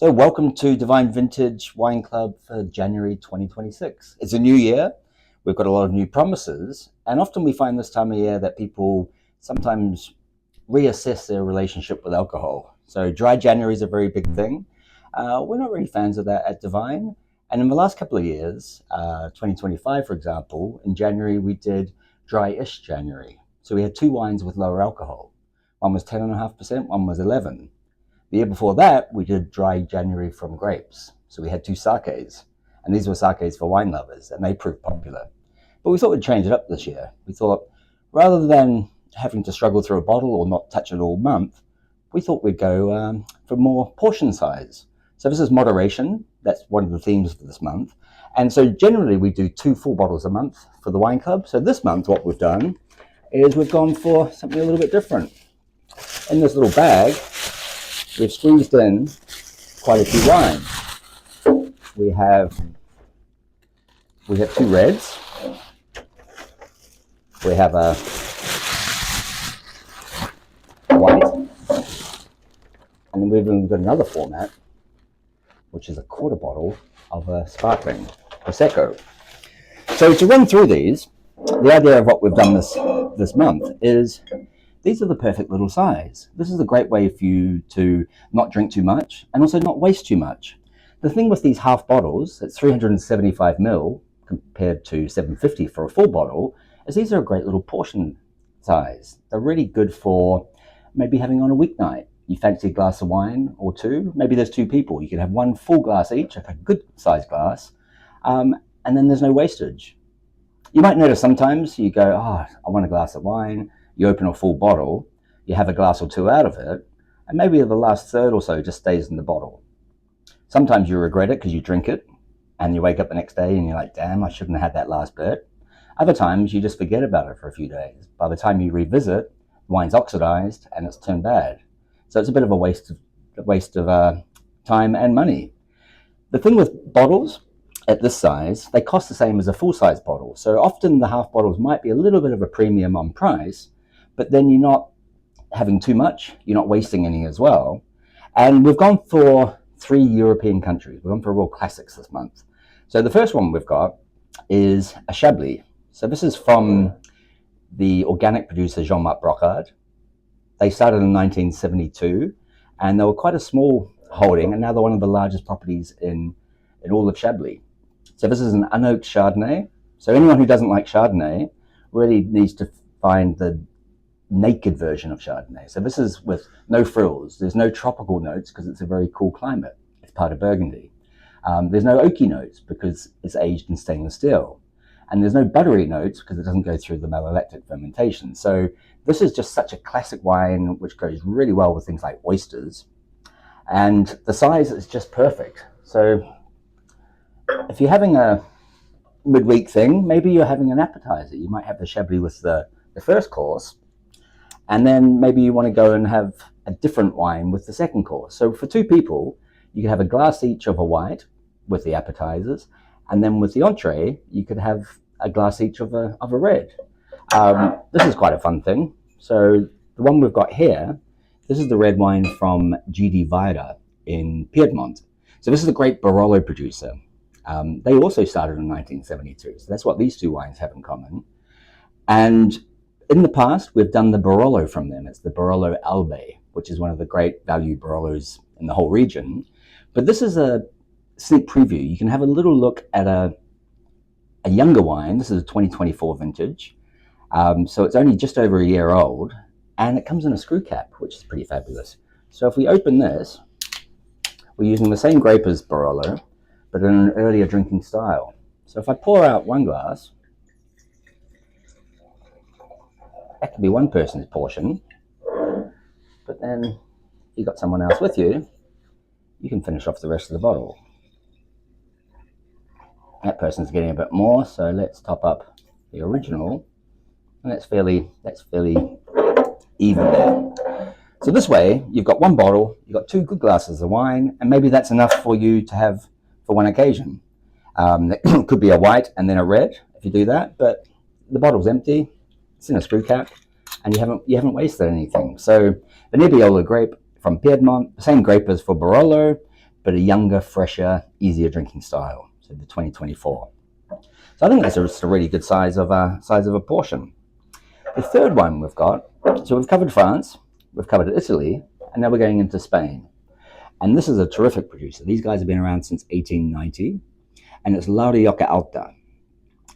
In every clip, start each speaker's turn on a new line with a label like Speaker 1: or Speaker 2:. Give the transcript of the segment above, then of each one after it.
Speaker 1: So welcome to Divine Vintage Wine Club for January 2026. It's a new year. We've got a lot of new promises. And often we find this time of year that people sometimes reassess their relationship with alcohol. So dry January is a very big thing. We're not really fans of that at Divine. And in the last couple of years, 2025, for example, in January, we did Dryish January. So we had two wines with lower alcohol. One was 10.5%, one was 11. The year before that, we did dry January from grapes. So we had two sakes, and these were sakes for wine lovers, and they proved popular. But we thought we'd change it up this year. We thought rather than having to struggle through a bottle or not touch it all month, we thought we'd go for more portion size. So this is moderation. That's one of the themes for this month. And so generally we do 2 full bottles a month for the wine club. So this month what we've done is we've gone for something a little bit different. In this little bag, we've squeezed in quite a few wines. We have 2 reds. We have a white, and then we've even got another format, which is a quarter bottle of a sparkling Prosecco. So to run through these, the idea of what we've done this month is these are the perfect little size. This is a great way for you to not drink too much and also not waste too much. The thing with these half bottles, it's 375 ml compared to 750 for a full bottle, is these are a great little portion size. They're really good for maybe having on a weeknight. You fancy a glass of wine or two, maybe there's 2 people. You can have 1 full glass each, like a good sized glass, and then there's no wastage. You might notice sometimes you go, I want a glass of wine. You open a full bottle, you have a glass or 2 out of it, and maybe the last third or so just stays in the bottle. Sometimes you regret it because you drink it, and you wake up the next day and you're like, damn, I shouldn't have had that last bit. Other times you just forget about it for a few days. By the time you revisit, the wine's oxidized and it's turned bad. So it's a bit of a waste of time and money. The thing with bottles at this size, they cost the same as a full-size bottle. So often the half bottles might be a little bit of a premium on price, but then you're not having too much, you're not wasting any as well. And we've gone for 3 European countries. We've gone for real classics this month. So the first one we've got is a Chablis. So this is from the organic producer Jean-Marc Brocard. They started in 1972, and they were quite a small holding, and now they're one of the largest properties in all of Chablis. So this is an unoaked Chardonnay. So anyone who doesn't like Chardonnay really needs to find the naked version of Chardonnay. So this is with no frills. There's no tropical notes because it's a very cool climate. It's part of Burgundy. There's no oaky notes because it's aged in stainless steel. And there's no buttery notes because it doesn't go through the malolactic fermentation. So this is just such a classic wine which goes really well with things like oysters. And the size is just perfect. So if you're having a midweek thing, maybe you're having an appetizer. You might have the Chablis with the first course, and then maybe you want to go and have a different wine with the second course. So for 2 people, you could have a glass each of a white with the appetizers, and then with the entree, you could have a glass each of a red. This is quite a fun thing. So the one we've got here, this is the red wine from GD Vida in Piedmont. So this is a great Barolo producer. They also started in 1972, so that's what these 2 wines have in common. And in the past, we've done the Barolo from them. It's the Barolo Albe, which is one of the great value Barolos in the whole region. But this is a sneak preview. You can have a little look at a younger wine. This is a 2024 vintage. So it's only just over a year old, and it comes in a screw cap, which is pretty fabulous. So if we open this, we're using the same grape as Barolo, but in an earlier drinking style. So if I pour out 1 glass, that could be one person's portion, but then you got someone else with you, you can finish off the rest of the bottle. That person's getting a bit more, so let's top up the original, and that's fairly even there. So this way, you've got 1 bottle, you've got 2 good glasses of wine, and maybe that's enough for you to have for one occasion. It could be a white and then a red if you do that, but the bottle's empty, it's in a screw cap, and you haven't wasted anything. So the Nebbiolo grape from Piedmont, the same grape as for Barolo, but a younger, fresher, easier drinking style. So the 2024. So I think that's just a really good size of a portion. The third one we've got, so we've covered France, we've covered Italy, and now we're going into Spain. And this is a terrific producer. These guys have been around since 1890, and it's La Rioja Alta.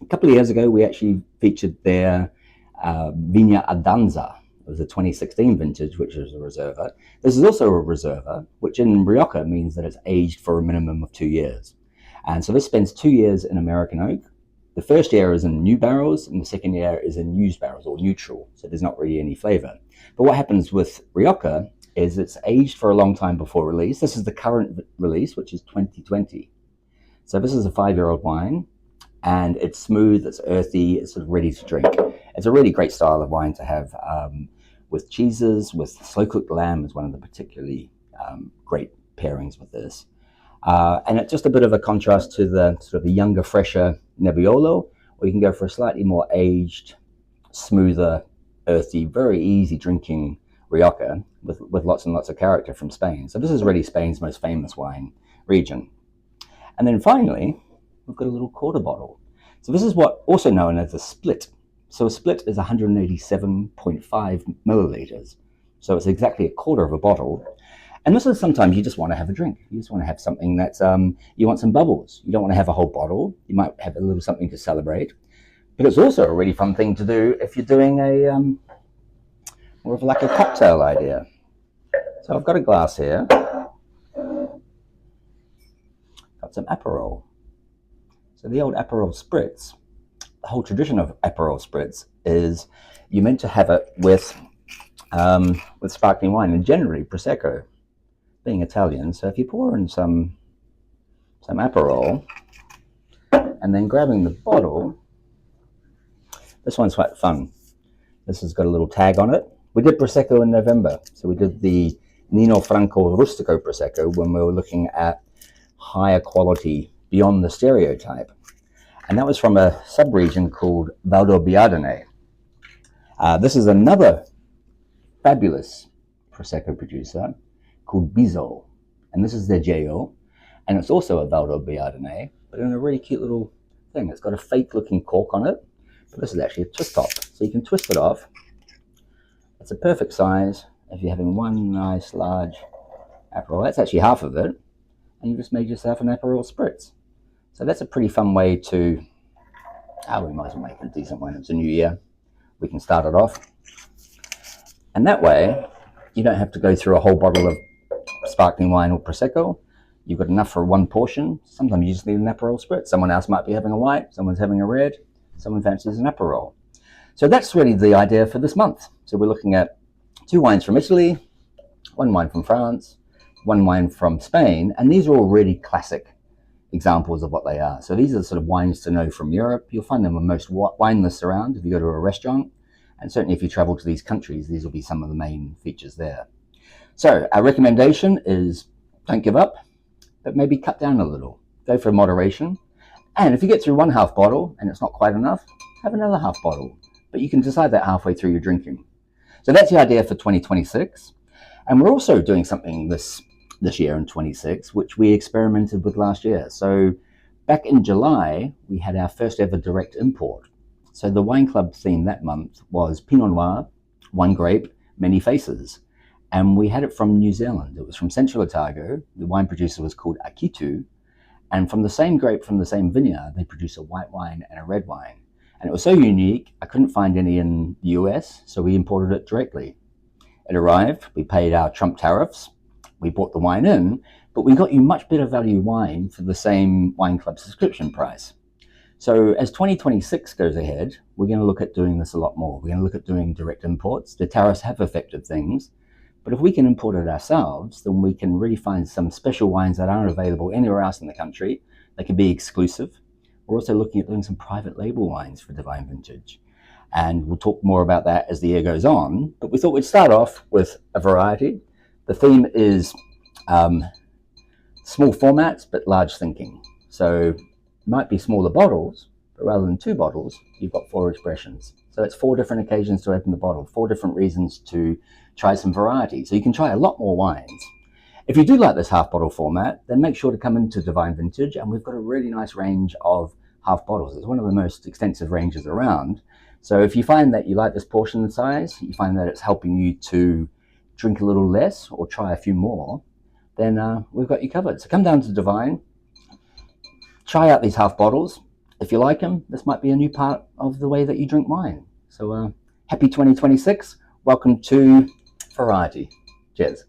Speaker 1: A couple of years ago, we actually featured their Viña Adanza. It was a 2016 vintage, which is a reserva. This is also a reserva, which in Rioja means that it's aged for a minimum of 2 years. And so this spends 2 years in American oak. The first year is in new barrels, and the second year is in used barrels, or neutral, so there's not really any flavor. But what happens with Rioja is it's aged for a long time before release. This is the current release, which is 2020. So this is a 5-year-old wine, and it's smooth, it's earthy, it's sort of ready to drink. It's a really great style of wine to have with cheeses, with slow-cooked lamb is one of the particularly great pairings with this. And it's just a bit of a contrast to the sort of the younger, fresher Nebbiolo, or you can go for a slightly more aged, smoother, earthy, very easy drinking Rioja with lots and lots of character from Spain. So this is really Spain's most famous wine region. And then finally, we've got a little quarter bottle. So this is what also known as a split. So a split is 187.5 milliliters. So it's exactly a quarter of a bottle. And this is sometimes you just want to have a drink. You just want to have something that's, you want some bubbles. You don't want to have a whole bottle. You might have a little something to celebrate. But it's also a really fun thing to do if you're doing a, more of like a cocktail idea. So I've got a glass here. Got some Aperol. So the old Aperol Spritz, the whole tradition of Aperol Spritz is you're meant to have it with sparkling wine, and generally Prosecco, being Italian. So if you pour in some Aperol and then grabbing the bottle, this one's quite fun. This has got a little tag on it. We did Prosecco in November. So we did the Nino Franco Rustico Prosecco when we were looking at higher quality beyond the stereotype. And that was from a sub-region called Valdobbiadene. This is another fabulous Prosecco producer called Biso. And this is their Geo. And it's also a Valdobbiadene, but in a really cute little thing. It's got a fake-looking cork on it, but this is actually a twist top. So you can twist it off. It's a perfect size if you're having one nice large Aperol. That's actually half of it. And you just made yourself an Aperol Spritz. So that's a pretty fun way to, we might as well make a decent one. It's a new year. We can start it off. And that way, you don't have to go through a whole bottle of sparkling wine or Prosecco. You've got enough for one portion. Sometimes you just need an Aperol Spritz. Someone else might be having a white, someone's having a red, someone fancies an Aperol. So that's really the idea for this month. So we're looking at 2 wines from Italy, 1 wine from France, 1 wine from Spain, and these are all really classic examples of what they are. So these are the sort of wines to know from Europe. You'll find them on most wine lists around if you go to a restaurant, and certainly if you travel to these countries, these will be some of the main features there. So our recommendation is don't give up, but maybe cut down a little. Go for moderation. And if you get through 1/2 bottle and it's not quite enough, have another 1/2 bottle. But you can decide that halfway through your drinking. So that's the idea for 2026. And we're also doing something this year in 26, which we experimented with last year. So back in July, we had our first ever direct import. So the wine club theme that month was Pinot Noir, one grape, many faces. And we had it from New Zealand. It was from Central Otago. The wine producer was called Akitu. And from the same grape, from the same vineyard, they produce a white wine and a red wine. And it was so unique, I couldn't find any in the US, so we imported it directly. It arrived, we paid our Trump tariffs, we brought the wine in, but we got you much better value wine for the same wine club subscription price. So as 2026 goes ahead, we're going to look at doing this a lot more. We're going to look at doing direct imports. The tariffs have affected things, but if we can import it ourselves, then we can really find some special wines that aren't available anywhere else in the country. They can be exclusive. We're also looking at doing some private label wines for Divine Vintage. And we'll talk more about that as the year goes on. But we thought we'd start off with a variety. The theme is small formats, but large thinking. So it might be smaller bottles, but rather than 2 bottles, you've got 4 expressions. So it's 4 different occasions to open the bottle, 4 different reasons to try some variety. So you can try a lot more wines. If you do like this half bottle format, then make sure to come into Divine Vintage, and we've got a really nice range of half bottles. It's one of the most extensive ranges around. So if you find that you like this portion size, you find that it's helping you to drink a little less or try a few more, then we've got you covered. So come down to Divine, try out these half bottles. If you like them, this might be a new part of the way that you drink wine. So happy 2026. Welcome to Variety. Cheers.